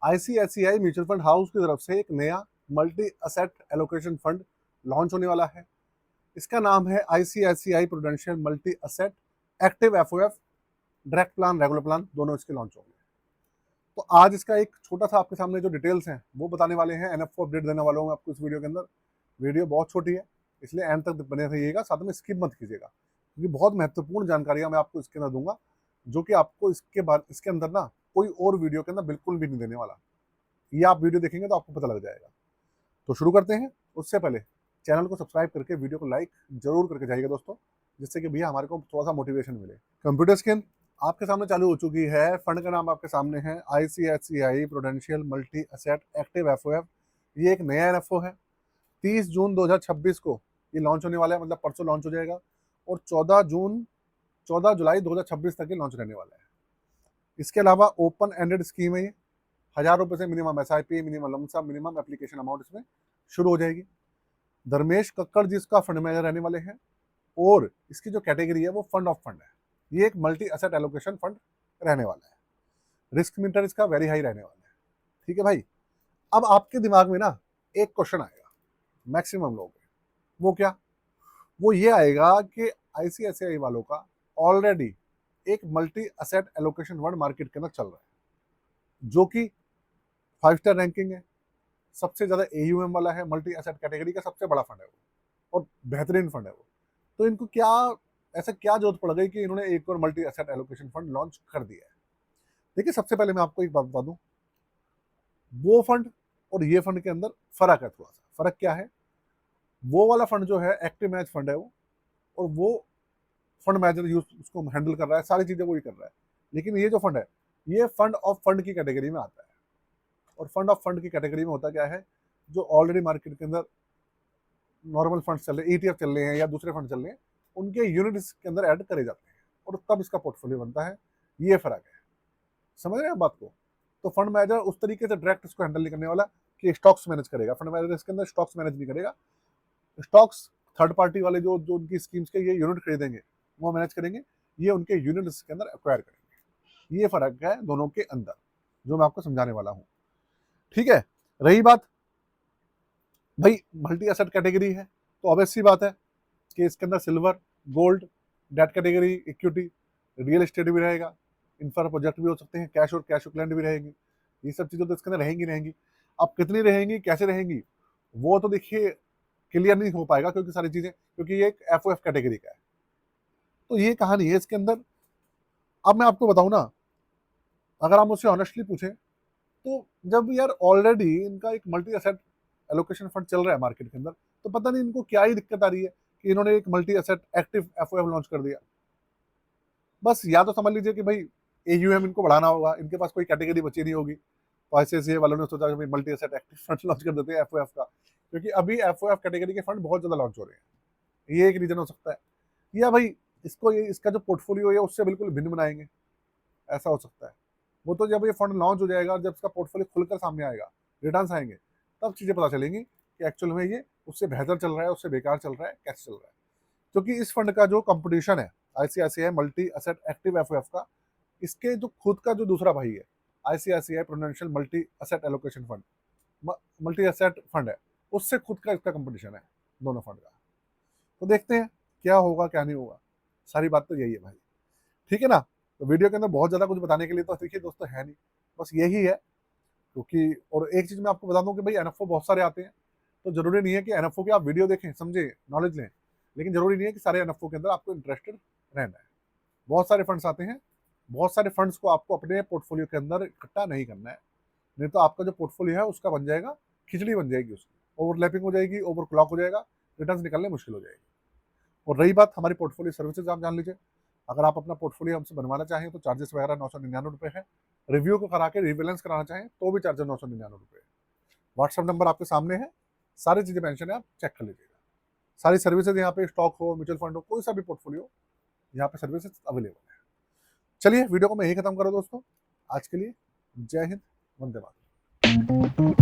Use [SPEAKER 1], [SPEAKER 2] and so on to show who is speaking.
[SPEAKER 1] ICICI mutual fund house की तरफ से एक नया multi asset allocation fund launch होने वाला है। इसका नाम है ICICI prudential multi asset active FOF. Direct plan, regular plan दोनों इसके लॉन्च होंगे। तो आज इसका एक छोटा सा आपके सामने जो डिटेल्स हैं वो बताने वाले हैं। एनएफओ अपडेट देने वाला हूँ आपको इस वीडियो के अंदर। वीडियो बहुत छोटी है, इसलिए एंड तक बने रहिएगा, साथ में स्किप मत कीजिएगा, क्योंकि बहुत महत्वपूर्ण जानकारियां मैं आपको इसके अंदर दूंगा, जो कि आपको इसके अंदर ना कोई और वीडियो के अंदर बिल्कुल भी नहीं देने वाला। ये आप वीडियो देखेंगे तो आपको पता लग जाएगा। तो शुरू करते हैं। उससे पहले चैनल को सब्सक्राइब करके वीडियो को लाइक जरूर करके जाइएगा दोस्तों, जिससे कि भैया हमारे को थोड़ा सा मोटिवेशन मिले। कंप्यूटर स्क्रीन आपके सामने चालू हो चुकी है। फंड का नाम आपके सामने है ICICI prudential multi asset active FOF. ये एक नया एनएफओ है। 30 जून 2026 को ये लॉन्च होने वाला है, मतलब परसों लॉन्च हो जाएगा, और 14 जुलाई 2026 तक ये लॉन्च रहने वाला है। इसके अलावा ओपन एंडेड स्कीम है ये। 1000 रुपये से minimum SIP, minimum lump sum, minimum application amount इसमें शुरू हो जाएगी। धर्मेश कक्कड़ जी इसका फंड मैनेजर रहने वाले हैं, और इसकी जो कैटेगरी है वो फंड ऑफ फंड है। ये एक मल्टी एसेट एलोकेशन फंड रहने वाला है। रिस्क मीटर इसका वेरी हाई रहने वाला है। ठीक है भाई। अब आपके दिमाग में ना एक क्वेश्चन आएगा मैक्सिमम लोगों के, वो क्या? वो ये आएगा कि आईसीआईसीआई वालों का ऑलरेडी एक multi asset allocation fund market के अंदर चल रहा है, जो कि 5 स्टार रैंकिंग है, सबसे ज्यादा एयूएम वाला है, मल्टी एसेट कैटेगरी का सबसे बड़ा फंड है वो, और बेहतरीन फंड है वो। तो इनको क्या ऐसा क्या जरूरत पड़ गई कि इन्होंने एक और multi asset allocation fund launch कर दिया है? देखिए, सबसे पहले मैं आपको एक बात बता दूं, वो फंड और ये फंड के अंदर फर्क है। थोड़ा सा फर्क क्या है? वो वाला फंड जो है एक्टिव मैनेज फंड है वो, और वो फंड मैनेजर यूज उसको हैंडल कर रहा है, सारी चीजें वो ही कर रहा है। लेकिन ये जो फंड है, ये फंड ऑफ फंड की कैटेगरी में आता है। और फंड ऑफ फंड की कैटेगरी में होता क्या है? जो ऑलरेडी मार्केट के अंदर नॉर्मल फंड चल रहे हैं, ईटीएफ चल रहे हैं या दूसरे फंड चल रहे हैं, उनके यूनिट्स के अंदर ऐड करे जाते हैं, और तब इसका पोर्टफोलियो बनता है। ये फर्क है। समझ रहे हैं बात को? तो फंड मैनेजर उस तरीके से डायरेक्ट इसको हैंडल नहीं करने वाला कि स्टॉक्स मैनेज करेगा। फंड मैनेजर इसके अंदर स्टॉक्स मैनेज नहीं करेगा। स्टॉक्स थर्ड पार्टी वाले जो जो उनकी स्कीम्स के ये यूनिट खरीदेंगे वो मैनेज करेंगे, ये उनके यूनिट्स के अंदर एक्वायर करेंगे। ये फर्क है दोनों के अंदर, जो मैं आपको समझाने वाला हूँ। ठीक है। रही बात भाई मल्टी एसेट कैटेगरी है, तो ऑब्वियस सी बात है कि इसके अंदर silver, gold, debt category, equity, real estate भी रहेगा, इंफ्रा प्रोजेक्ट भी हो सकते हैं, कैश और कैश इक्विवेलेंट भी रहेंगी। ये सब चीजें तो इसके अंदर रहेंगी। अब कितनी रहेंगी, कैसे रहेंगी, वो तो देखिए क्लियर नहीं हो पाएगा, क्योंकि सारी चीजें, क्योंकि ये एक एफओएफ कैटेगरी का है। तो ये कहानी है इसके अंदर। अब मैं आपको बताऊं ना, अगर आप मुझसे ऑनेस्टली पूछें, तो जब यार ऑलरेडी इनका एक मल्टी एसेट एलोकेशन फंड चल रहा है मार्केट के अंदर, तो पता नहीं इनको क्या ही दिक्कत आ रही है कि इन्होंने एक multi asset active FOF launch कर दिया। बस या तो समझ लीजिए कि भाई एयूएम इनको बढ़ाना होगा, इनके पास कोई कैटेगरी बची नहीं होगी, तो आईसीआईसीआई वालों ने सोचा कि multi asset active fund launch कर देते हैं एफओएफ का, क्योंकि अभी एफओएफ कैटेगरी के फंड बहुत ज्यादा लॉन्च हो रहे हैं। ये एक रीजन हो सकता है। या भाई इसको इसका जो पोर्टफोलियो है उससे बिल्कुल भिन्न बनाएंगे, ऐसा हो सकता है। वो तो जब ये फंड लॉन्च हो जाएगा और जब इसका पोर्टफोलियो खुलकर सामने आएगा, रिटर्न्स आएंगे, तब चीजें पता चलेंगी कि एक्चुअल में ये उससे बेहतर चल रहा है, उससे बेकार चल रहा है, कैसे चल रहा है। क्योंकि इस फंड का जो कंपटीशन है ICICI multi asset active FOF का, इसके जो खुद का जो दूसरा भाई है ICICI prudential multi asset allocation fund, multi asset fund है, उससे खुद का इसका कंपटीशन है दोनों फंड का। तो देखते हैं क्या होगा क्या नहीं होगा। सारी बात तो यही है भाई। ठीक है ना? तो वीडियो के अंदर बहुत ज्यादा कुछ बताने के लिए तो देखिए दोस्तों है नहीं, बस यही है। क्योंकि और एक चीज मैं आपको बता दूं कि भाई एनएफओ बहुत सारे आते हैं, तो जरूरी नहीं है कि एनएफओ की आप वीडियो देखें, समझे, नॉलेज लें, लेकिन जरूरी नहीं है कि सारे एनएफओ के अंदर आपको इंटरेस्टेड रहना है। बहुत सारे फंड्स आते हैं, बहुत सारे फंड्स को आपको अपने पोर्टफोलियो के अंदर इकट्ठा नहीं करना है, नहीं तो आपका जो पोर्टफोलियो है उसका बन जाएगा, खिचड़ी बन जाएगी, उसकी ओवरलैपिंग हो जाएगी, ओवर क्लॉक हो जाएगा, रिटर्न निकालने मुश्किल हो जाएगी। और रही बात हमारी पोर्टफोलियो सर्विसेज, आप जान लीजिए, अगर आप अपना पोर्टफोलियो हमसे बनवाना चाहें तो चार्जेस वगैरह 999 है। रिव्यू को करा के रिबैलेंस कराना चाहें तो भी चार्जेस 999 है। व्हाट्सअप नंबर आपके सामने है, सारी चीजें मेंशन है, आप चेक कर लीजिएगा। सारी सर्विसेज यहाँ पे, स्टॉक हो, म्यूचुअल फंड हो, कोई सा भी पोर्टफोलियो, यहाँ पे सर्विसेज अवेलेबल है। चलिए वीडियो को मैं यही खत्म करूँ दोस्तों। आज के लिए जय हिंद, वंदे मातरम।